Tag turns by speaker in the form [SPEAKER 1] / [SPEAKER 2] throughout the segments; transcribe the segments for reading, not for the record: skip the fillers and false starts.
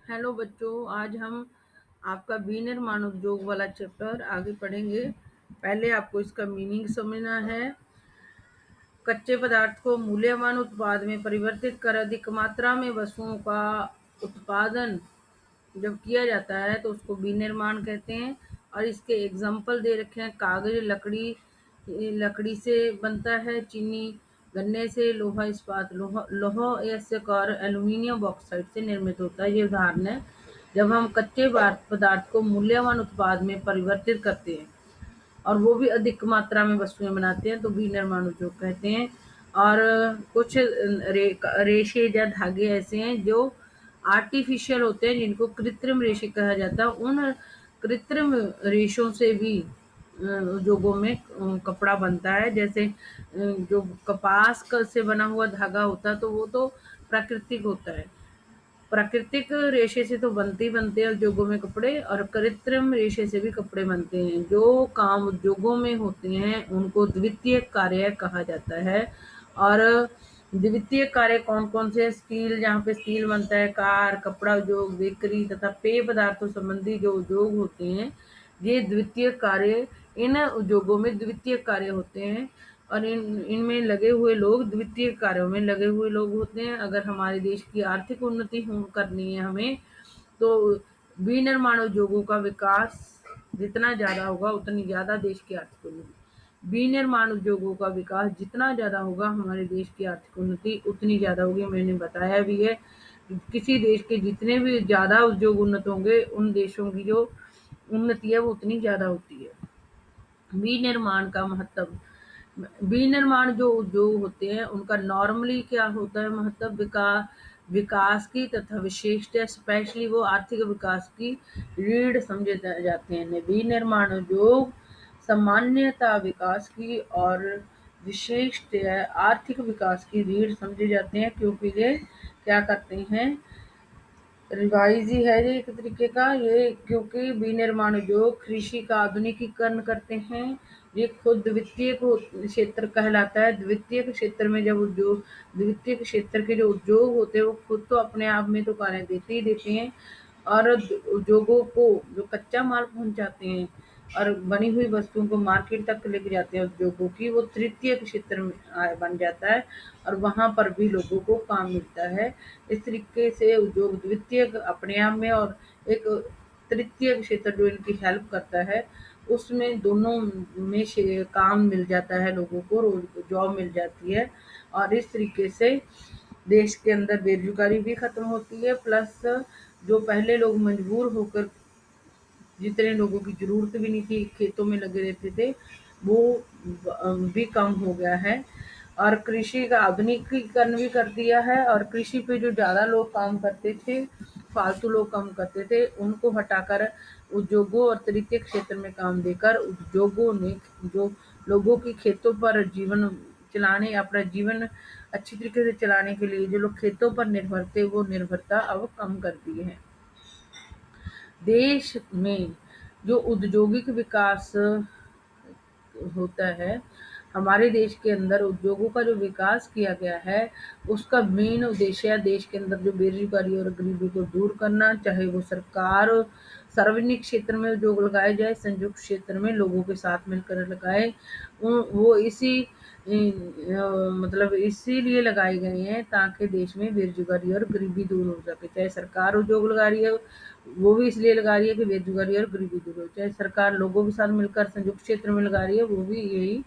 [SPEAKER 1] Hello बच्चों, आज हम आपका विनिर्माण उद्योग वाला चैप्टर आगे पढ़ेंगे। पहले आपको इसका मीनिंग समझना है। कच्चे पदार्थ को मूल्यवान उत्पाद में परिवर्तित कर अधिक मात्रा में वस्तुओं का उत्पादन जब किया जाता है तो उसको विनिर्माण कहते हैं। और इसके एग्जाम्पल दे रखे हैं। कागज लकड़ी से बनता है, चीनी गन्ने से, लोहा इस्पात लौह यस्क और एल्यूमीनियम बॉक्साइट से निर्मित होता है। ये उदाहरण है। जब हम कच्चे पदार्थ को मूल्यवान उत्पाद में परिवर्तित करते हैं और वो भी अधिक मात्रा में वस्तुएं बनाते हैं तो विनिर्माण उद्योग कहते हैं। और कुछ रेशे या धागे ऐसे हैं जो आर्टिफिशियल होते हैं, जिनको कृत्रिम रेशे कहा जाता है। उन कृत्रिम रेशों से भी उद्योगों में कपड़ा बनता है। जैसे जो कपास से बना हुआ धागा होता है तो वो तो प्राकृतिक होता है। प्राकृतिक रेशे से तो बनते ही बनते हैं उद्योगों में कपड़े, और कृत्रिम रेशे से भी कपड़े बनते हैं। जो काम उद्योगों में होते हैं उनको द्वितीय कार्य कहा जाता है। और द्वितीय कार्य कौन कौन से? स्टील, जहाँ पे स्टील बनता है, कार, कपड़ा उद्योग, बेकरी तथा पेय पदार्थों संबंधी जो उद्योग होते हैं, ये द्वितीय कार्य, इन उद्योगों में द्वितीय कार्य होते हैं। और इनमें लगे हुए लोग द्वितीय कार्यों में लगे हुए लोग होते हैं। अगर हमारे देश की आर्थिक उन्नति करनी है हमें, तो विनिर्माण उद्योगों का विकास जितना ज्यादा होगा उतनी ज्यादा देश की आर्थिक उन्नति। विनिर्माण उद्योगों का विकास जितना ज्यादा होगा हमारे देश की आर्थिक उन्नति उतनी ज्यादा होगी। मैंने बताया भी है, किसी देश के जितने भी ज्यादा उद्योग उन्नत होंगे उन देशों की जो उन्नति है वो उतनी ज्यादा होती है। विनिर्माण का महत्व। विनिर्माण जो उद्योग होते हैं उनका नॉर्मली क्या होता है महत्व? विकास की तथा विशेषतः स्पेशली वो आर्थिक विकास की रीढ़ समझे जाते हैं। विनिर्माण उद्योग सामान्यतः विकास की और विशेषतः आर्थिक विकास की रीढ़ समझे जाते हैं, क्योंकि ये क्या करते हैं? रिवाइज ही है ये एक तरीके का ये, क्योंकि विनिर्माण उद्योग कृषि का आधुनिकीकरण करते हैं। ये खुद द्वितीय क्षेत्र कहलाता है। द्वितीय क्षेत्र में जब उद्योग, द्वितीय क्षेत्र के जो उद्योग होते हैं वो खुद तो अपने आप में तो कार्य देते ही देते हैं, और उद्योगों को जो कच्चा माल पहुंचाते हैं और बनी हुई वस्तुओं को मार्केट तक लेके जाते हैं उद्योगों की, वो तृतीय क्षेत्र में बन जाता है और वहां पर भी लोगों को काम मिलता है। इस तरीके से उद्योग द्वितीय अपने आप में और एक तृतीय क्षेत्र जो इनकी हेल्प करता है, उसमें दोनों में काम मिल जाता है, लोगों को रोज जॉब मिल जाती है। और इस तरीके से देश के अंदर बेरोजगारी भी खत्म होती है, प्लस जो पहले लोग मजबूर होकर जितने लोगों की जरूरत भी नहीं थी खेतों में लगे रहते थे, वो भी कम हो गया है। और कृषि का आधुनिकीकरण भी कर दिया है। और कृषि पे जो ज्यादा लोग काम करते थे, फालतू लोग काम करते थे, उनको हटाकर उद्योगों और तृतीय क्षेत्र में काम देकर उद्योगों ने जो लोगों की खेतों पर जीवन चलाने, अपना जीवन अच्छी तरीके से चलाने के लिए जो लोग खेतों पर निर्भर थे वो निर्भरता अब कम कर दी है। देश में जो औद्योगिक विकास होता है, हमारे देश के अंदर उद्योगों का जो विकास किया गया है उसका मेन उद्देश्य है देश के अंदर जो बेरोजगारी और गरीबी को दूर करना। चाहे वो सरकार सार्वजनिक क्षेत्र में उद्योग लगाए जाए, संयुक्त क्षेत्र में लोगों के साथ मिलकर लगाए, वो मतलब इसीलिए लगाए गए हैं ताकि देश में बेरोजगारी और गरीबी दूर हो सके। चाहे सरकार उद्योग लगा रही है वो भी इसलिए लगा रही है कि बेरोजगारी और गरीबी दूर हो। चाहे सरकार लोगों के साथ मिलकर संयुक्त क्षेत्र में लगा रही है, वो भी यही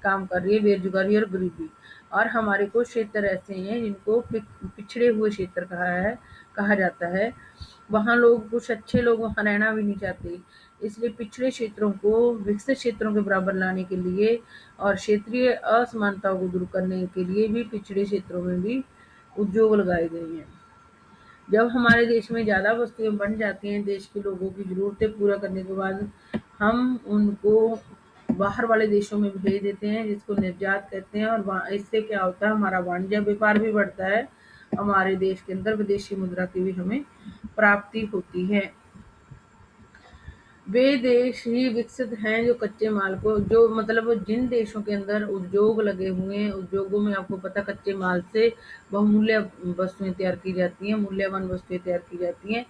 [SPEAKER 1] काम कर रही है, बेरोजगारी और गरीबी। और हमारे कुछ क्षेत्र ऐसे हैं जिनको पिछड़े हुए क्षेत्र कहा जाता है। वहाँ लोग, कुछ अच्छे लोग वहाँ रहना भी नहीं चाहते, इसलिए पिछड़े क्षेत्रों को विकसित क्षेत्रों के बराबर लाने के लिए और क्षेत्रीय असमानताओं को दूर करने के लिए भी पिछड़े क्षेत्रों में भी उद्योग लगाए गए हैं। जब हमारे देश में ज़्यादा वस्तुएं बन जाती हैं देश के लोगों की ज़रूरतें पूरा करने के बाद, हम उनको बाहर वाले देशों में भेज देते हैं, जिसको निर्यात कहते हैं। और इससे क्या होता है, हमारा वाणिज्य व्यापार भी बढ़ता है, हमारे देश के अंदर विदेशी मुद्रा की भी हमें प्राप्ति होती है। वे देश ही विकसित हैं जो कच्चे माल को, जो मतलब जिन देशों के अंदर उद्योग लगे हुए हैं, उद्योगों में आपको पता कच्चे माल से बहुमूल्य वस्तुएं तैयार की जाती हैं, मूल्यवान वस्तुएं तैयार की जाती हैं।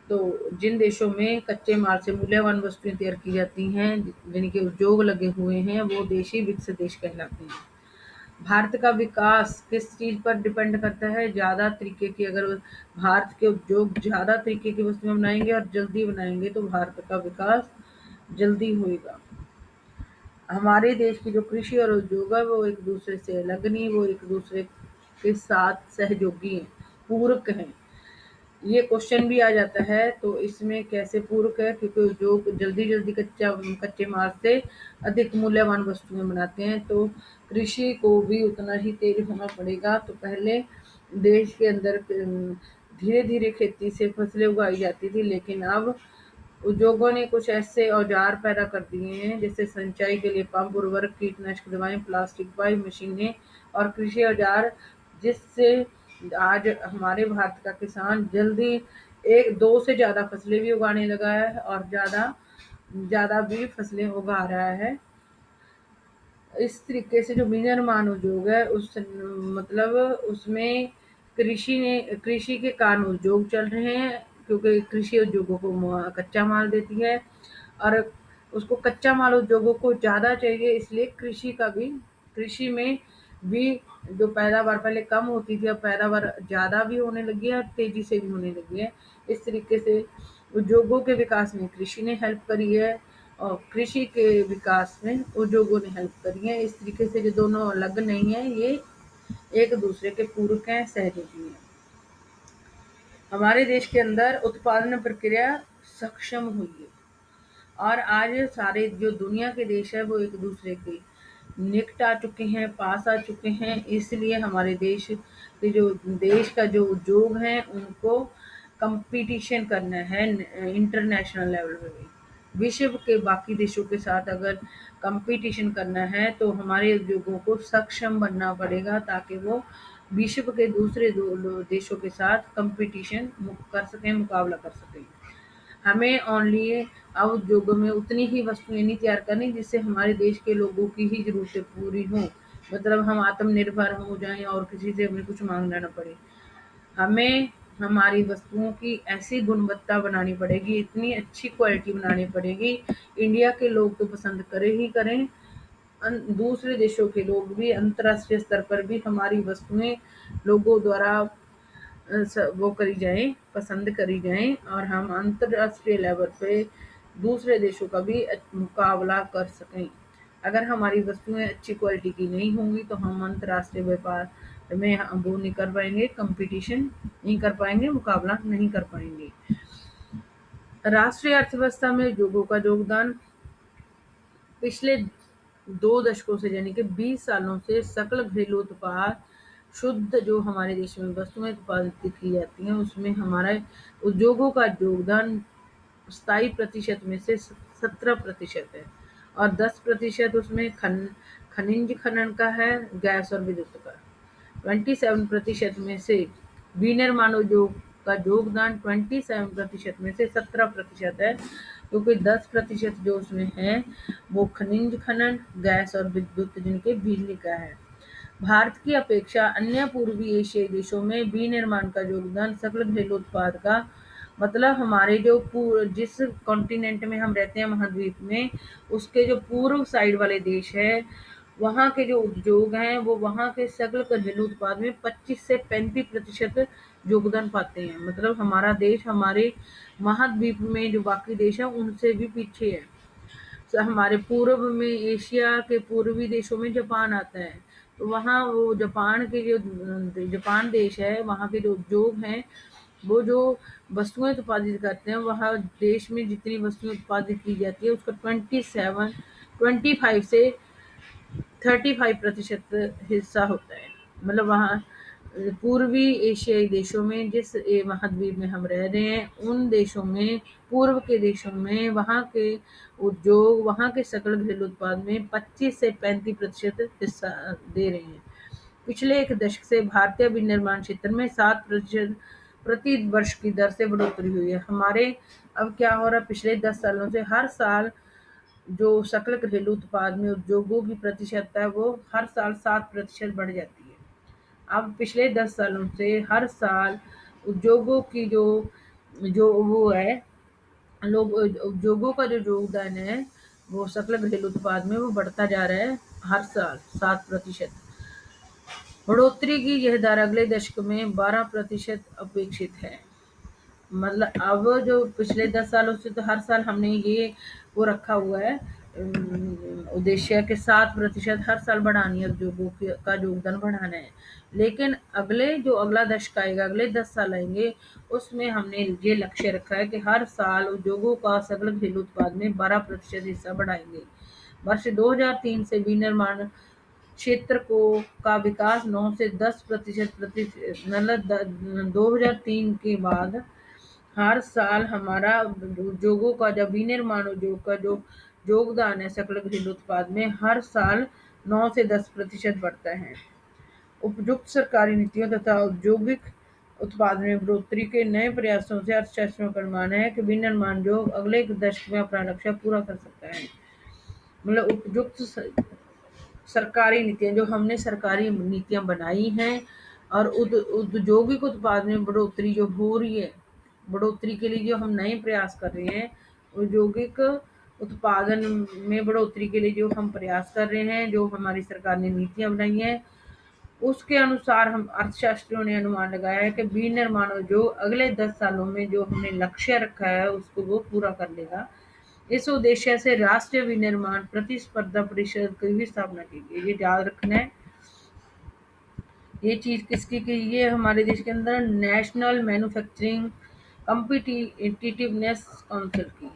[SPEAKER 1] तो जिन देशों में कच्चे माल से मूल्यवान वस्तुएं तैयार की जाती हैं, जिनके उद्योग लगे हुए हैं, वो देश ही विकसित देश कहलाते हैं। भारत का विकास किस चीज पर डिपेंड करता है? ज्यादा तरीके की, अगर भारत के उद्योग ज्यादा तरीके की वस्तुएं बनाएंगे और जल्दी बनाएंगे तो भारत का विकास जल्दी होएगा। हमारे देश की जो कृषि और उद्योग है वो एक दूसरे से अलग नहीं, वो एक दूसरे के साथ सहयोगी हैं, पूरक हैं। ये क्वेश्चन भी आ जाता है, तो इसमें कैसे पूरक है? क्योंकि उद्योग जल्दी जल्दी कच्चे माल से अधिक मूल्यवान वस्तुएं बनाते हैं, तो कृषि को भी उतना ही तेज होना पड़ेगा। तो पहले देश के अंदर धीरे धीरे खेती से फसलें उगाई जाती थी, लेकिन अब उद्योगों ने कुछ ऐसे औजार पैदा कर दिए हैं, जैसे सिंचाई के लिए पंप, उर्वरक, कीटनाशक दवाएं, प्लास्टिक पाइप, मशीनें और कृषि औजार, जिससे आज हमारे भारत का किसान जल्दी एक दो से ज्यादा फसलें भी उगाने लगा है और ज्यादा ज्यादा भी फसलें उगा रहा है। इस तरीके से जो विनिर्माण उद्योग है उस मतलब उसमें कृषि के कारण उद्योग चल रहे हैं, क्योंकि कृषि उद्योगों को कच्चा माल देती है और उसको कच्चा माल उद्योगों को ज़्यादा चाहिए, इसलिए कृषि में भी जो पैदावार पहले कम होती थी, अब पैदावार ज़्यादा भी होने लगी है और तेज़ी से भी होने लगी है। इस तरीके से उद्योगों के विकास में कृषि ने हेल्प करी है और कृषि के विकास में उद्योगों ने हेल्प करी है। इस तरीके से जो दोनों अलग नहीं है, ये एक दूसरे के पूरक हैं, सहयोगी हैं। हमारे देश के अंदर उत्पादन प्रक्रिया सक्षम हुई है और आज सारे जो दुनिया के देश है वो एक दूसरे के निकट आ चुके हैं, पास आ चुके हैं। इसलिए हमारे देश का जो उद्योग है उनको कंपटीशन करना है इंटरनेशनल लेवल पे भी। विश्व के बाकी देशों के साथ अगर कंपटीशन करना है तो हमारे उद्योगों को सक्षम बनना पड़ेगा, ताकि वो विश्व के दूसरे देशों के साथ कंपटीशन कर सकें, मुकाबला कर सकें। हमें ओनली अब उद्योगों में उतनी ही वस्तुएं नहीं तैयार करनी जिससे हमारे देश के लोगों की ही जरूरतें पूरी हों, मतलब हम आत्मनिर्भर हो जाएं और किसी से हमें कुछ मांगना ना पड़े। हमें हमारी वस्तुओं की ऐसी गुणवत्ता बनानी पड़ेगी, इतनी अच्छी क्वालिटी बनानी पड़ेगी, इंडिया के लोग तो पसंद करें ही करें, दूसरे देशों के लोग भी, अंतर्राष्ट्रीय स्तर पर भी हमारी वस्तुएं लोगों द्वारा वो करी जाए, पसंद करी जाए और हम अंतर्राष्ट्रीय लेवल पे दूसरे देशों का भी मुकाबला कर सकें। अगर हमारी वस्तुएं अच्छी क्वालिटी की नहीं होंगी तो हम अंतर्राष्ट्रीय व्यापार में वो नहीं कर पाएंगे, कंपटीशन नहीं कर पाएंगे, मुकाबला नहीं कर पाएंगे। राष्ट्रीय अर्थव्यवस्था में उद्योगों का योगदान पिछले 2 दशकों से, यानी कि 20 सालों से सकल घरेलू उत्पाद शुद्ध जो हमारे देश में वस्तुएं उत्पादित की जाती हैं उसमें हमारा उद्योगों का योगदान 27% में से 17% है और 10% उसमें खनिज खनन का है, गैस और विद्युत का। 27% में से विनिर्माण उद्योग का योगदान 27% में से 17% है, क्योंकि 10% जो उसमें है वो खनिज खनन, गैस और विद्युत जिनके बिजली का है। भारत की अपेक्षा अन्य पूर्वी एशियाई देशों में विनिर्माण का योगदान सकल घरेलू उत्पाद का, मतलब हमारे जो जिस कॉन्टिनेंट में हम रहते हैं, महाद्वीप में, उसके जो पूर्व साइड वाले देश है, वहाँ के जो उद्योग हैं वो वहाँ के सकल घरेलू उत्पाद में 25 से 35% योगदान पाते हैं। मतलब हमारा देश हमारे महाद्वीप में जो बाकी देश है उनसे भी पीछे है। हमारे पूर्व में, एशिया के पूर्वी देशों में जापान आता है, तो वहाँ वो जापान देश है, वहाँ के जो उद्योग हैं वो जो वस्तुएं उत्पादित करते हैं, वहाँ देश में जितनी वस्तुएं उत्पादित की जाती है उसका 25 से 35% हिस्सा होता है। मतलब वहाँ पूर्वी एशियाई देशों में, जिस महाद्वीप में हम रह रहे हैं, उन देशों में, पूर्व के देशों में, वहाँ के उद्योग वहाँ के सकल घरेलू उत्पाद में 25 से 35% हिस्सा दे रहे हैं। पिछले एक दशक से भारतीय विनिर्माण क्षेत्र में 7% प्रति वर्ष की दर से बढ़ोतरी हुई है। हमारे अब क्या हो रहा है, पिछले 10 सालों से हर साल जो सकल घरेलू उत्पाद में उद्योगों की प्रतिशतता है वो हर साल 7% बढ़ जाती है। अब पिछले 10 सालों से हर साल उद्योगों की जो जो वो है लोग उद्योगों का जो योगदान है वो सकल घरेलू उत्पाद में वो बढ़ता जा रहा है हर साल 7%। बढ़ोतरी की यह दर अगले दशक में 12% अपेक्षित है। मतलब अब जो पिछले 10 सालों से तो हर साल हमने ये वो रखा हुआ है उद्देश्य के 7% हर साल बढ़ानी है, उद्योगों का योगदान बढ़ाना है। लेकिन अगला दशक आएगा, अगले 10 साल आएंगे, उसमें हमने ये लक्ष्य रखा है कि हर साल उद्योगों का सकल घरेलू उत्पाद में 12% हिस्सा बढ़ाएंगे। वर्ष 2003 से विनिर्माण क्षेत्र को का विकास 9 से 10% मतलब 2003 के बाद हर साल हमारा उद्योगों का जब विनिर्माण उद्योग का जो योगदान है सकल घरेलू उत्पाद में हर साल 9 से 10% बढ़ता है। उपयुक्त सरकारी नीतियों तथा औद्योगिक उत्पादन में बढ़ोतरी के नए प्रयासों से अर्थशास्त्रियों का अनुमान है कि विनिर्माण उद्योग अगले एक दशक में अपना लक्ष्य पूरा कर सकता है। मतलब उपयुक्त सरकारी नीतियां, जो हमने सरकारी नीतियां बनाई हैं और औद्योगिक उत्पाद में बढ़ोतरी जो हो रही है, बढ़ोतरी के लिए जो हम नए प्रयास कर रहे हैं, औद्योगिक उत्पादन में बढ़ोतरी के लिए जो हम प्रयास कर रहे हैं, जो हमारी सरकार ने नीतियां बनाई हैं, उसके अनुसार हम अर्थशास्त्रियों ने अनुमान लगाया है कि विनिर्माण उद्योग अगले 10 सालों में जो हमने लक्ष्य रखा है उसको वो पूरा कर लेगा। इस उद्देश्य से राष्ट्रीय विनिर्माण प्रतिस्पर्धा परिषद की भी स्थापना की गई। ये याद रखना है। ये चीज किसकी की? ये हमारे देश के अंदर नेशनल मैन्युफैक्चरिंग कॉम्पिटिटिवनेस काउंसिल की,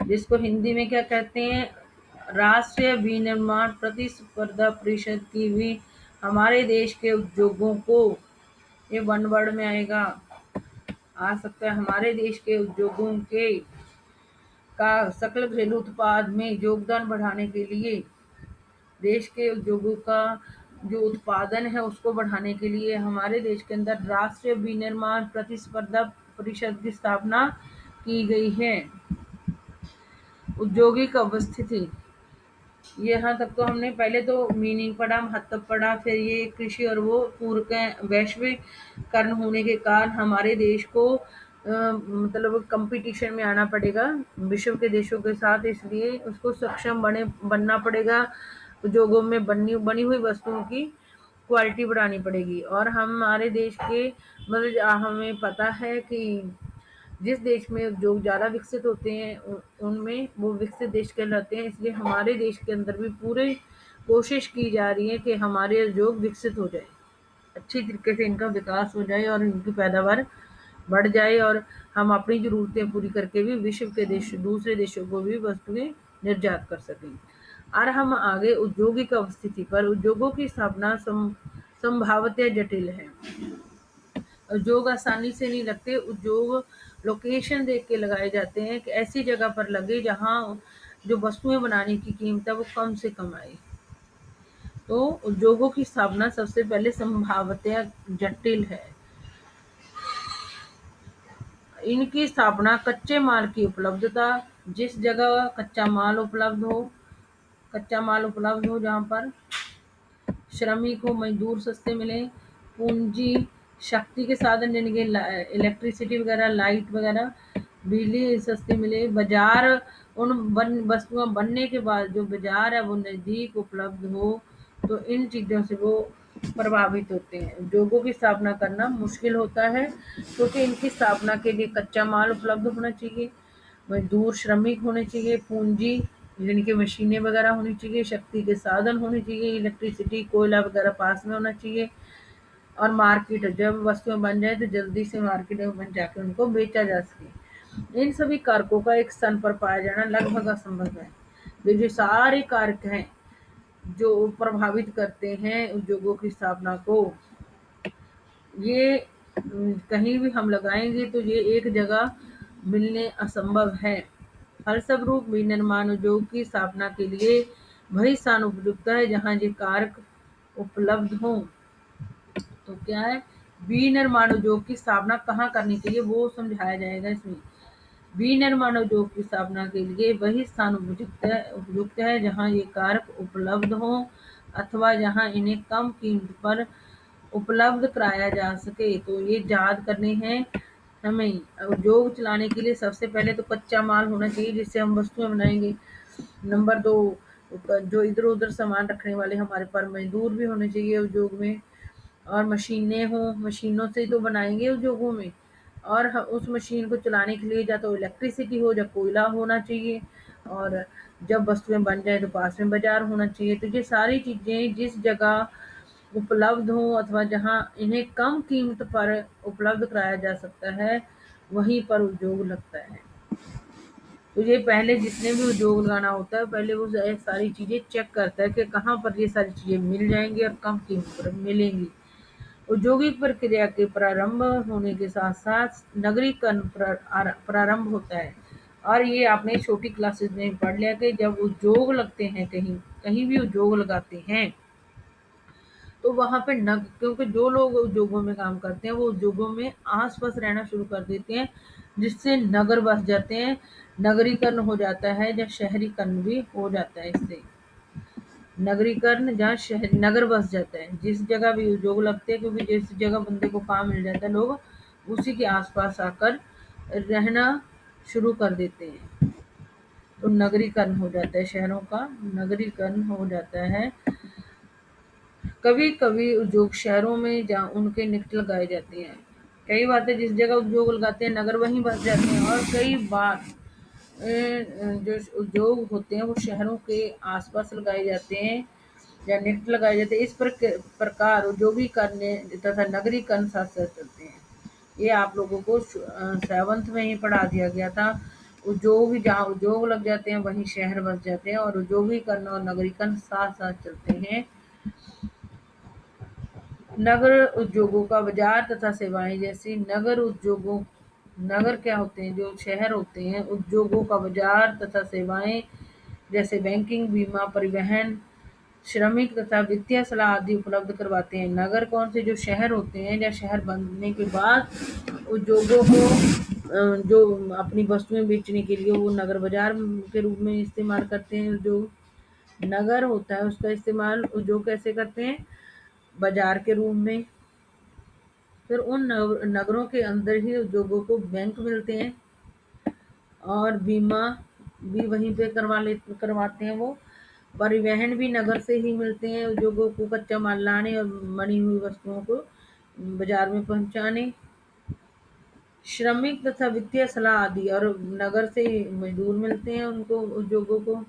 [SPEAKER 1] जिसको हिंदी में क्या कहते हैं, राष्ट्रीय विनिर्माण प्रतिस्पर्धा परिषद की भी हमारे देश के उद्योगों को, ये वन वर्ड में आएगा, आ सकता है, हमारे देश के उद्योगों के का सकल घरेलू उत्पाद में योगदान बढ़ाने के लिए, देश के उद्योगों का जो उत्पादन है उसको बढ़ाने के लिए हमारे देश के अंदर राष्ट्रीय विनिर्माण प्रतिस्पर्धा परिषद की स्थापना की गई है। औद्योगिक अवस्थिति, यहाँ तक तो हमने पहले तो मीनिंग पढ़ा, महत्व पढ़ा, फिर ये कृषि और वो पूर्व के वैश्वीकरण होने के कारण हमारे देश को मतलब कंपटीशन में आना पड़ेगा विश्व के देशों के साथ, इसलिए उसको सक्षम बनना पड़ेगा। उद्योगों में बनी हुई वस्तुओं की क्वालिटी बढ़ानी पड़ेगी। और हमारे देश के मतलब हमें पता है कि जिस देश में उद्योग ज़्यादा विकसित होते हैं उनमें वो विकसित देश कहलाते हैं, इसलिए हमारे देश के अंदर भी पूरी कोशिश की जा रही है कि हमारे उद्योग विकसित हो जाए, अच्छी तरीके से इनका विकास हो जाए और इनकी पैदावार बढ़ जाए और हम अपनी ज़रूरतें पूरी करके भी विश्व के दूसरे देशों को भी वस्तुएं निर्यात कर सकें। और हम आगे औद्योगिक अवस्थिति पर, उद्योगों की स्थापना संभावतः जटिल है। उद्योग आसानी से नहीं लगते, उद्योग लोकेशन देख के लगाए जाते हैं कि ऐसी जगह पर लगे जहां जो वस्तुएं बनाने की कीमत है वो कम से कम आए। तो उद्योगों की स्थापना सबसे पहले संभावतः जटिल है। इनकी स्थापना कच्चे माल की उपलब्धता, जिस जगह कच्चा माल उपलब्ध हो जहाँ पर श्रमिक हो, मजदूर सस्ते मिले, पूंजी शक्ति के साधन जिनके इलेक्ट्रिसिटी वगैरह, लाइट वगैरह, बिजली सस्ती मिले, बाजार उन वस्तुएं बनने के बाद जो बाजार है वो नज़दीक उपलब्ध हो, तो इन चीज़ों से वो प्रभावित होते हैं। उद्योगों की स्थापना करना मुश्किल होता है क्योंकि इनकी स्थापना के लिए कच्चा माल उपलब्ध होना चाहिए, मजदूर श्रमिक होने चाहिए, पूंजी जिनकी मशीनें वगैरह होनी चाहिए, शक्ति के साधन होने चाहिए, इलेक्ट्रिसिटी कोयला वगैरह पास में होना चाहिए, और मार्केट, जब वस्तुएं बन जाए तो जल्दी से मार्केट में जाकर उनको बेचा जा सके। इन सभी कारकों का एक स्थान पर पाया जाना लगभग असंभव है। तो जो सारे कारक हैं जो प्रभावित करते हैं उद्योगों की स्थापना को, ये कहीं भी हम लगाएंगे तो ये एक जगह मिलने असंभव है। फलस्वरूप विनिर्माण उद्योग की स्थापना के लिए वही स्थान उपयुक्त है जहाँ ये कारक उपलब्ध हों। तो क्या है, विनिर्माण उद्योग की स्थापना कहाँ करनी चाहिए वो समझाया जाएगा इसमें। विनिर्माण उद्योग की स्थापना के लिए वही स्थान उपयुक्त है जहाँ ये कारक उपलब्ध हो अथवा जहाँ इन्हें कम कीमत पर उपलब्ध कराया जा सके। तो ये याद करने हैं हमें। उद्योग चलाने के लिए सबसे पहले तो कच्चा माल होना चाहिए जिससे हम वस्तुएं बनाएंगे। नंबर 2, जो इधर उधर सामान रखने वाले हमारे पास मजदूर भी होने चाहिए उद्योग में, और मशीनें हों, मशीनों से तो बनाएंगे उद्योगों में। और उस मशीन को चलाने के लिए या तो इलेक्ट्रिसिटी हो या कोयला होना चाहिए, और जब वस्तुएं बन जाए तो पास में बाजार होना चाहिए। तो ये सारी चीजें जिस जगह उपलब्ध हो अथवा जहां इन्हें कम कीमत पर उपलब्ध कराया जा सकता है वहीं पर उद्योग लगता है। तो ये पहले जितने भी उद्योग लगाना होता है पहले वो सारी चीजें चेक करता है कि कहाँ पर ये सारी चीजें मिल जाएंगी और कम कीमत पर मिलेंगी। औद्योगिक प्रक्रिया के प्रारंभ होने के साथ साथ नगरीकरण प्रारंभ होता है। और ये आपने छोटी क्लासेस में पढ़ लिया कि जब उद्योग लगते हैं, कहीं कहीं भी उद्योग लगाते हैं तो वहां पे क्योंकि जो लोग उद्योगों में काम करते हैं वो उद्योगों में आस पास रहना शुरू कर देते हैं, जिससे नगर बस जाते हैं, नगरीकरण हो जाता है या शहरीकरण भी हो जाता है। इससे नगरीकरण जहाँ शहर नगर बस जाता है, जिस जगह भी उद्योग लगते हैं, क्योंकि जिस जगह बंदे को काम मिल जाता है लोग उसी के आसपास आकर रहना शुरू कर देते हैं। तो नगरीकरण हो जाता है, शहरों का नगरीकरण हो जाता है। कभी कभी उद्योग शहरों में जहाँ उनके निकट लगाए जाते हैं। कई बार जिस जगह उद्योग लगाते हैं नगर वहीं बस जाते हैं, और कई बार जो उद्योग होते हैं वो शहरों के आसपास लगाए जाते हैं या निकट लगाए जाते हैं। इस प्रकार औद्योगिकरण तथा नगरीकरण साथ साथ चलते हैं। ये आप लोगों को 7th में ही पढ़ा दिया गया था। उद्योग जहाँ उद्योग लग जाते हैं वहीं शहर बस जाते हैं, और औद्योगिकरण और नगरीकरण साथ साथ चलते हैं। नगर उद्योगों का बाजार तथा सेवाएं, जैसी नगर उद्योगों, नगर क्या होते हैं, जो शहर होते हैं, उद्योगों का बाजार तथा सेवाएं जैसे बैंकिंग, बीमा, परिवहन, श्रमिक तथा वित्तीय सलाह आदि उपलब्ध करवाते हैं। नगर कौन से, जो शहर होते हैं या शहर बनने के बाद उद्योगों को जो अपनी वस्तुएं बेचने के लिए वो नगर बाजार के रूप में इस्तेमाल करते हैं। जो नगर होता है उसका इस्तेमाल उद्योग कैसे करते हैं, बाजार के रूप में। फिर उन नगरों के अंदर ही उद्योगों को बैंक मिलते हैं, और बीमा भी वहीं पे करवाते हैं वो। परिवहन भी नगर से ही मिलते हैं उद्योगों को, कच्चा माल लाने और बनी हुई वस्तुओं को बाजार में पहुंचाने। श्रमिक तथा वित्तीय सलाह आदि, और नगर से मजदूर मिलते हैं उनको, उद्योगों को।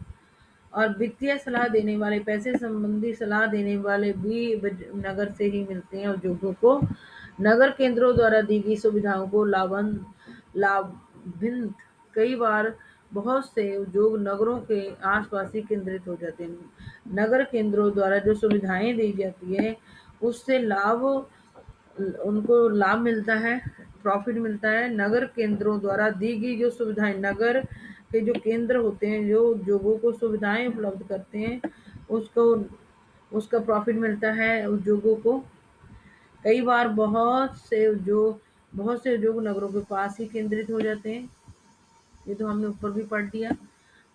[SPEAKER 1] और वित्तीय सलाह देने वाले, पैसे संबंधी सलाह देने वाले भी नगर से ही मिलते हैं उद्योगों को। नगर केंद्रों द्वारा दी गई सुविधाओं को लाभान्वित कई बार बहुत से उद्योग नगरों के आसपास ही केंद्रित हो जाते हैं। नगर केंद्रों द्वारा जो सुविधाएं दी जाती है उससे उनको लाभ मिलता है, प्रॉफिट मिलता है। नगर केंद्रों द्वारा दी गई जो सुविधाएं, नगर के जो केंद्र होते हैं जो उद्योगों को सुविधाएं उपलब्ध करते हैं उसको उसका प्रॉफिट मिलता है उद्योगों को। कई बार बहुत से उद्योग नगरों के पास ही केंद्रित हो जाते हैं। ये तो हमने ऊपर भी पढ़ लिया।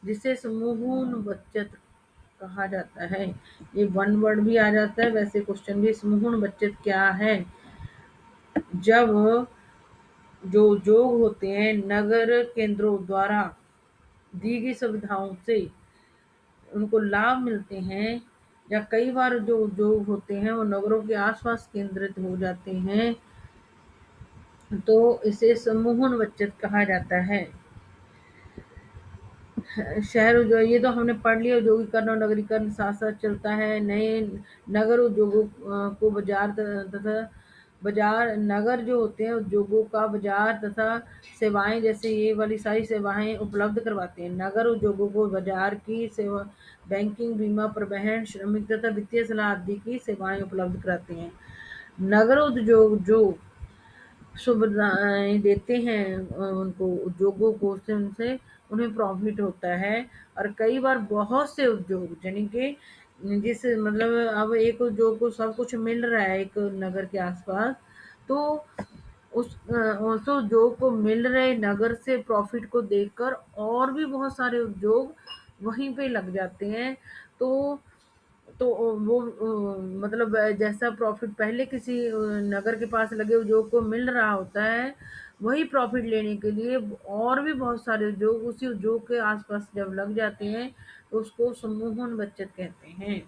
[SPEAKER 1] जिसे समूह बचत कहा जाता है। ये वन वर्ड भी आ जाता है, वैसे क्वेश्चन भी। समूह बचत क्या है, जब जो उद्योग होते हैं नगर केंद्रों द्वारा दी गई सुविधाओं से उनको लाभ मिलते हैं, या कई बार जो उद्योग होते हैं वो नगरों के आसपास केंद्रित हो जाते हैं, तो इसे समूह बचत कहा जाता है। शहर जो ये तो हमने पढ़ लिया, औद्योगिकरण और नगरीकरण साथ साथ चलता है। नए नगर उद्योगों को बाजार नगर जो होते हैं उद्योगों का बाजार तथा सेवाएं, जैसे ये वाली सारी सेवाएं उपलब्ध करवाते हैं। नगर उद्योगों को बाजार की सेवा, बैंकिंग, बीमा, परिवहन, श्रमिक तथा वित्तीय सलाह आदि की सेवाएं उपलब्ध कराते हैं। नगर उद्योग जो सुविधाएं देते हैं उनको, उद्योगों को, उससे उनसे उन्हें प्रॉफिट होता है। और कई बार बहुत से उद्योग, यानी कि जिस मतलब अब एक उद्योग को सब कुछ मिल रहा है एक नगर के आसपास, तो उस उद्योग को मिल रहे नगर से प्रॉफिट को देखकर और भी बहुत सारे उद्योग वहीं पे लग जाते हैं। तो तो वो मतलब जैसा प्रॉफिट पहले किसी नगर के पास लगे उद्योग को मिल रहा होता है, वही प्रॉफिट लेने के लिए और भी बहुत सारे उद्योग उसी उद्योग के आसपास जब लग जाते हैं, तो उसको सम्मोहन बचत कहते हैं।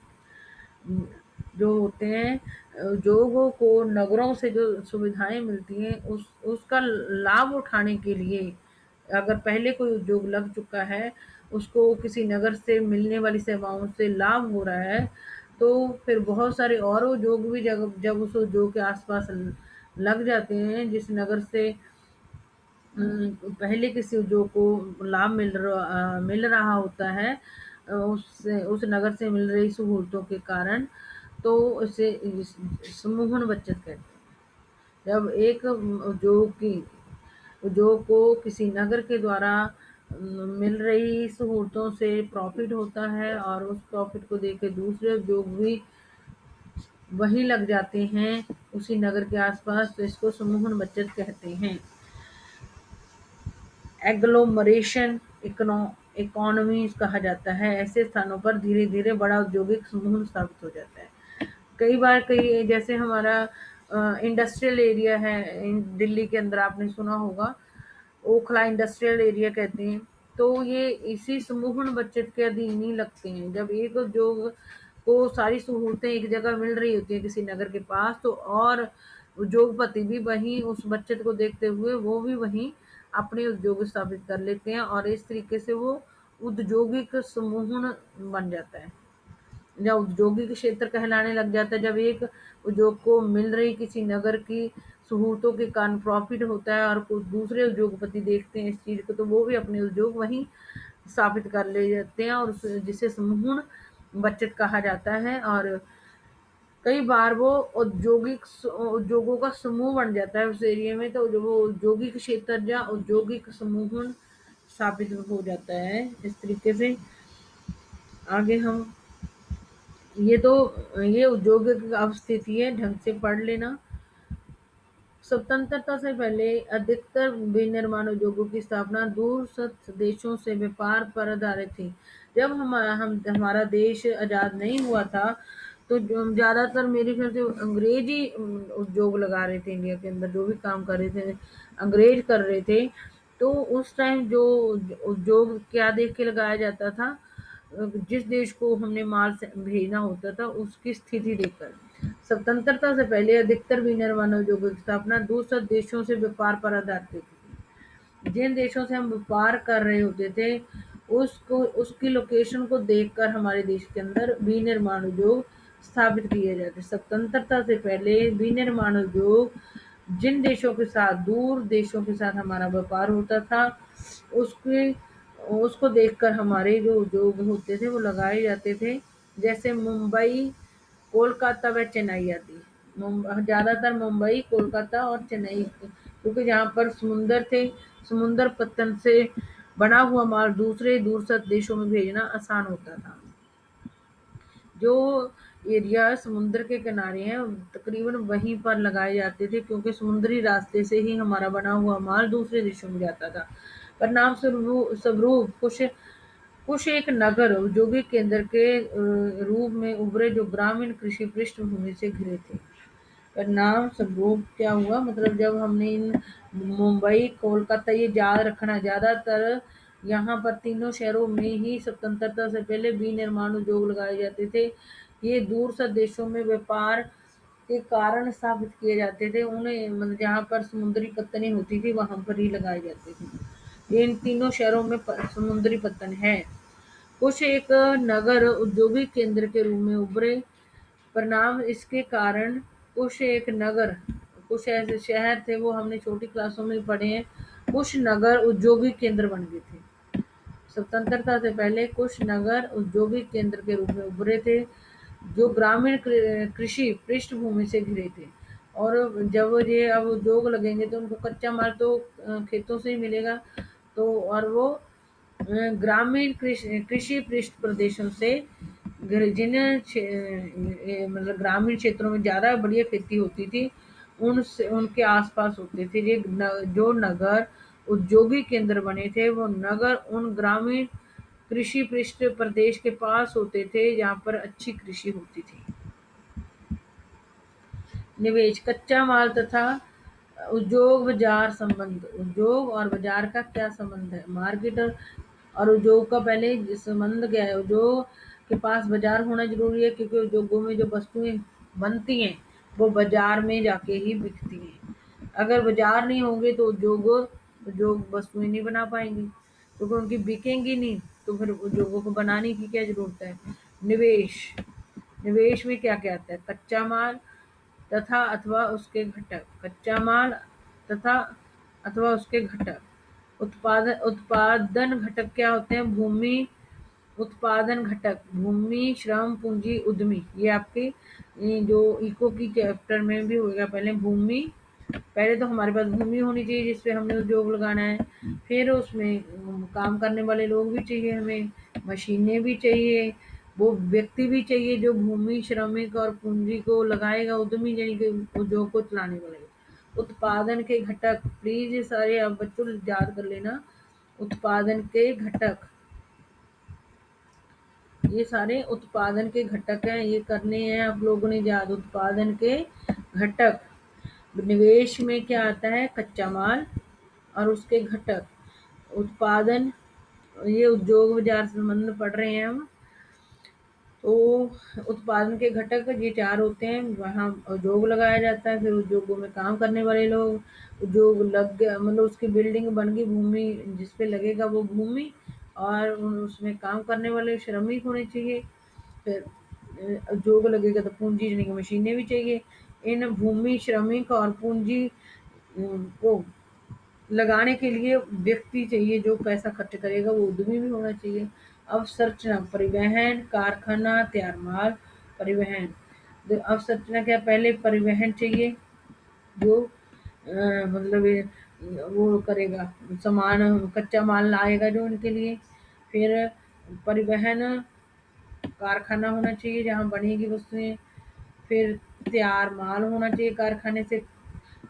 [SPEAKER 1] जो होते हैं उद्योगों को नगरों से जो सुविधाएं मिलती हैं उसका लाभ उठाने के लिए, अगर पहले कोई उद्योग लग चुका है, उसको किसी नगर से मिलने वाली सेवाओं से लाभ हो रहा है, तो फिर बहुत सारे और उद्योग भी जब जब उस उद्योग के आसपास लग जाते हैं जिस नगर से पहले किसी उद्योग को लाभ मिल रहा होता है, उस नगर से मिल रही सहूलतों के कारण, तो इसे सम्मोहन बचत कहते हैं। जब एक उद्योग को किसी नगर के द्वारा मिल रही सहूलतों से प्रॉफिट होता है और उस प्रॉफिट को देख के दूसरे उद्योग भी वहीं लग जाते हैं उसी नगर के आसपास, तो इसको सम्मोहन बचत कहते हैं। एग्लोमरेशन इकोनॉमीज कहा जाता है। ऐसे स्थानों पर धीरे धीरे बड़ा औद्योगिक समूह स्थापित हो जाता है। कई बार कई जैसे हमारा इंडस्ट्रियल एरिया है, दिल्ली के अंदर आपने सुना होगा, ओखला इंडस्ट्रियल एरिया कहते हैं। तो ये इसी समूहन बचत के अधीन ही लगते हैं। जब एक उद्योग को सारी सहूलतें एक जगह मिल रही होती है किसी नगर के पास, तो और उद्योगपति भी वहीं उस बचत को देखते हुए वो भी वहीं अपने उद्योग स्थापित कर लेते हैं और इस तरीके से वो औद्योगिक समूहन बन जाता है या औद्योगिक क्षेत्र कहलाने लग जाता है। जब एक उद्योग को मिल रही किसी नगर की सहूलतों के कारण प्रॉफिट होता है और कुछ दूसरे उद्योगपति देखते हैं इस चीज को, तो वो भी अपने उद्योग वहीं स्थापित कर ले जाते हैं और जिसे समूहन बचत कहा जाता है। और कई बार वो उद्योगों का समूह बन जाता है उस एरिया में, तो जो वो औद्योगिक क्षेत्र या औद्योगिक समूह स्थापित हो जाता है। इस तरीके से आगे हम ये औद्योगिक अवस्थिति है, ढंग से पढ़ लेना। स्वतंत्रता से पहले अधिकतर विनिर्माण उद्योगों की स्थापना दूरस्थ देशों से व्यापार पर आधारित थी। जब हमारा देश आजाद नहीं हुआ था, तो ज्यादातर मेरे ख्याल से अंग्रेज ही उद्योग लगा रहे थे इंडिया के अंदर, जो भी काम कर रहे थे अंग्रेज कर रहे थे। तो उस टाइम जो उद्योग क्या देख के लगाया जाता था, जिस देश को हमने माल भेजना होता था उसकी स्थिति देखकर। स्वतंत्रता से पहले अधिकतर विनिर्माण उद्योगों की स्थापना दूसरे देशों से व्यापार पर आधारित थी। जिन देशों से हम व्यापार कर रहे होते थे, उसको उसकी लोकेशन को देखकर हमारे देश के अंदर विनिर्माण उद्योग स्थापित किए जाते। स्वतंत्रता से पहले विनिर्माण उद्योग जिन देशों के साथ दूर देशों के साथ हमारा व्यापार होता था, उसके उसको देखकर हमारे जो उद्योग होते थे वो लगाए जाते थे। जैसे मुंबई, कोलकाता व चेन्नई आदि। ज़्यादातर मुंबई, कोलकाता और चेन्नई, क्योंकि जहाँ पर समुंदर थे, समुंदर पत्तन से बना हुआ माल दूसरे दूरस्थ देशों में भेजना आसान होता था। जो एरिया समुद्र के किनारे हैं तकरीबन वहीं पर लगाए जाते थे, क्योंकि समुद्री रास्ते से ही हमारा बना हुआ माल दूसरे देशों में जाता था। परिणाम स्वरूप कुछ एक नगर औद्योगिक केंद्र के रूप में उभरे जो ग्रामीण कृषि पृष्ठभूमि से घिरे थे। परिणाम स्वरूप क्या हुआ, मतलब जब हमने इन मुंबई, कोलकाता, ये याद रखना, ज़्यादातर यहाँ पर तीनों शहरों में ही स्वतंत्रता से पहले विनिर्माण उद्योग लगाए जाते थे। ये दूर देशों में व्यापार के कारण स्थापित किए जाते थे। उन्हें मतलब जहाँ पर समुद्री पत्तनें होती थी वहां पर ही लगाए जाते थे। इन तीनों शहरों में समुद्री पत्तन है। कुछ एक नगर औद्योगिक केंद्र के रूप में उभरे। परिणाम इसके कारण कुछ एक नगर, कुछ ऐसे शहर थे वो हमने छोटी क्लासों में पढ़े हैं, कुछ नगर औद्योगिक केंद्र बन गए थे। स्वतंत्रता से पहले कुछ नगर औद्योगिक केंद्र के रूप में उभरे थे जो ग्रामीण कृषि पृष्ठभूमि से घिरे थे। और जब ये अब उद्योग लगेंगे तो उनको कच्चा माल तो खेतों से ही मिलेगा, तो और वो ग्रामीण कृषि पृष्ठ प्रदेशों से मतलब ग्रामीण क्षेत्रों में ज़्यादा बढ़िया खेती होती थी, उनसे उनके आसपास होते थे। जो नगर औद्योगिक केंद्र बने थे, वो नगर उन ग्रामीण कृषि पृष्ठ प्रदेश के पास होते थे जहाँ पर अच्छी कृषि होती थी। निवेश, कच्चा माल तथा उद्योग बाजार संबंध। उद्योग और बाजार का क्या संबंध है? मार्केट और उद्योग का पहले संबंध क्या है? उद्योग के पास बाजार होना जरूरी है, क्योंकि उद्योगों में जो वस्तुएं बनती हैं वो बाजार में जाके ही बिकती हैं। अगर बाजार नहीं होंगे तो उद्योग वस्तुएं नहीं बना पाएंगे, क्योंकि उनकी बिकेंगी नहीं, तो फिर उद्योगों को बनाने की क्या जरूरत है? निवेश, निवेश में क्या क्या आता है? कच्चा माल तथा अथवा उसके घटक। कच्चा माल तथा अथवा उसके घटक। उत्पादन घटक क्या होते हैं? भूमि उत्पादन घटक, भूमि, श्रम, पूंजी, उद्यमी। ये आपके जो इको की चैप्टर में भी होगा। पहले तो हमारे पास भूमि होनी चाहिए जिसपे हमने उद्योग लगाना है, फिर उसमें काम करने वाले लोग भी चाहिए, हमें मशीनें भी चाहिए, वो व्यक्ति भी चाहिए जो भूमि, श्रमिक और पूंजी को लगाएगा, उद्यमी यानी कि उद्योग को चलाने वाले। उत्पादन के घटक, प्लीज ये सारे आप बच्चों याद कर लेना। उत्पादन के घटक, ये सारे उत्पादन के घटक हैं, ये करने हैं आप लोगों ने याद। उत्पादन के घटक। निवेश में क्या आता है? कच्चा माल और उसके घटक। उत्पादन, ये उद्योग बाजार संबंध पढ़ रहे हैं हम। तो उत्पादन के घटक ये 4 होते हैं। वहाँ उद्योग लगाया जाता है, फिर उद्योगों में काम करने वाले लोग, उद्योग लग गया मतलब उसकी बिल्डिंग बन गई, भूमि जिसपे लगेगा वो भूमि, और उसमें काम करने वाले श्रमिक होने चाहिए। फिर उद्योग लगेगा तो पूंजी यानी कि मशीनें भी चाहिए। इन भूमि, श्रमिक और पूंजी को लगाने के लिए व्यक्ति चाहिए जो पैसा खर्च करेगा, वो उद्यमी भी होना चाहिए। अवसंरचना, परिवहन, कारखाना, तैयार माल, परिवहन। तो अवसंरचना क्या? पहले परिवहन चाहिए जो मतलब वो करेगा, सामान कच्चा माल लाएगा जो उनके लिए। फिर परिवहन, कारखाना होना चाहिए जहाँ बनेगी वस्तुएं। फिर तैयार माल होना चाहिए कारखाने से।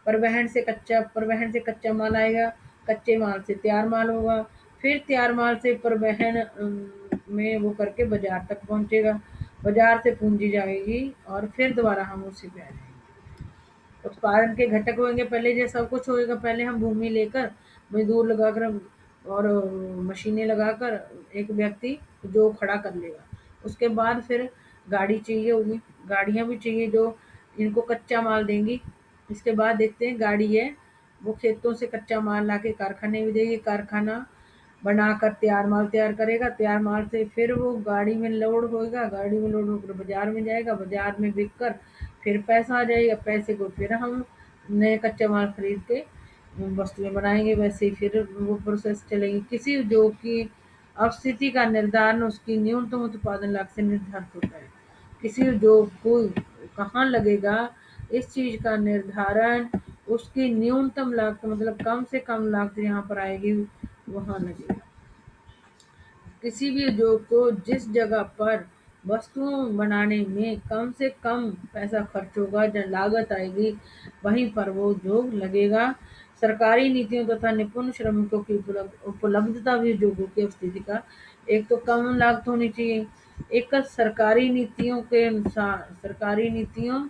[SPEAKER 1] परिवहन से कच्चा माल आएगा, कच्चे माल से तैयार माल होगा, फिर तैयार माल से परिवहन में वो करके बाजार तक पहुंचेगा, बाजार से पूंजी जाएगी और फिर दोबारा हम उसी पे आ जाएंगे। उत्पादन के घटक होंगे, पहले जैसा सब कुछ होएगा। पहले हम भूमि लेकर, मजदूर लगाकर और मशीनें लगाकर एक व्यक्ति जो खड़ा कर लेगा। उसके बाद फिर गाड़ी चाहिए होगी, गाड़ियां भी चाहिए जो इनको कच्चा माल देंगी। इसके बाद देखते हैं, गाड़ी है वो खेतों से कच्चा माल लाके कारखाने में देगी, कारखाना बनाकर तैयार माल तैयार करेगा, तैयार माल से फिर वो गाड़ी में लोड होएगा, गाड़ी में लोड होकर बाजार में जाएगा, बाजार में बिक कर फिर पैसा आ जाएगा, पैसे को फिर हम नए कच्चा माल खरीद के वस्तुएं बनाएंगे। वैसे ही फिर वो प्रोसेस चलेगी। किसी उद्योग की अवस्थिति का निर्धारण उसकी न्यूनतम उत्पादन लागत से निर्धारित होता है। किसी उद्योग को कहाँ लगेगा, इस चीज का निर्धारण उसकी न्यूनतम लागत, मतलब कम से कम लागत यहाँ पर आएगी, वहां लगेगा। किसी भी उद्योग को जिस जगह पर वस्तुओं बनाने में कम से कम पैसा खर्च होगा, जहाँ लागत आएगी, वहीं पर वो उद्योग लगेगा। सरकारी नीतियों तथा निपुण श्रमिकों की उपलब्धता भी उद्योगों की स्थिति का, एक तो कम लागत होनी चाहिए, एक सरकारी नीतियों के अनुसार, सरकारी नीतियों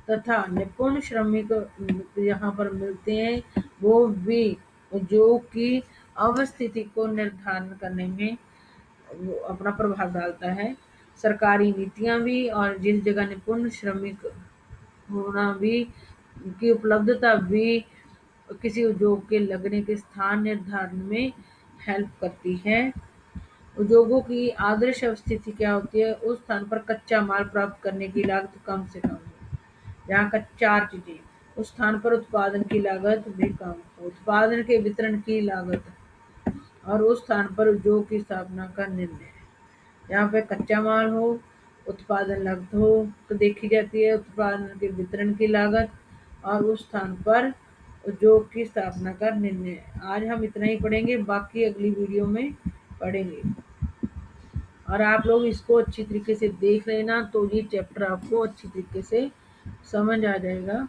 [SPEAKER 1] तथा निपुण श्रमिक यहाँ पर मिलते हैं, वो भी उद्योग की अवस्थिति को निर्धारण करने में वो अपना प्रभाव डालता है। सरकारी नीतियां भी और जिस जगह निपुण श्रमिक होना भी की उपलब्धता भी किसी उद्योग के लगने के स्थान निर्धारण में हेल्प करती है। उद्योगों की आदर्श स्थिति क्या होती है? उस स्थान पर कच्चा माल प्राप्त करने की लागत कम से कम हो, जहाँ का 4 चीजें, उस स्थान पर उत्पादन की लागत भी कम हो, उत्पादन के वितरण की लागत, और उस स्थान पर उद्योग की स्थापना का निर्णय। यहाँ पे कच्चा माल हो, उत्पादन लागत हो तो देखी जाती है, उत्पादन के वितरण की लागत और उस स्थान पर उद्योग की स्थापना का निर्णय। आज हम इतना ही पढ़ेंगे, बाकी अगली वीडियो में पढ़ेंगे। और आप लोग इसको अच्छी तरीके से देख लेना, तो ये चैप्टर आपको अच्छी तरीके से समझ आ जाएगा।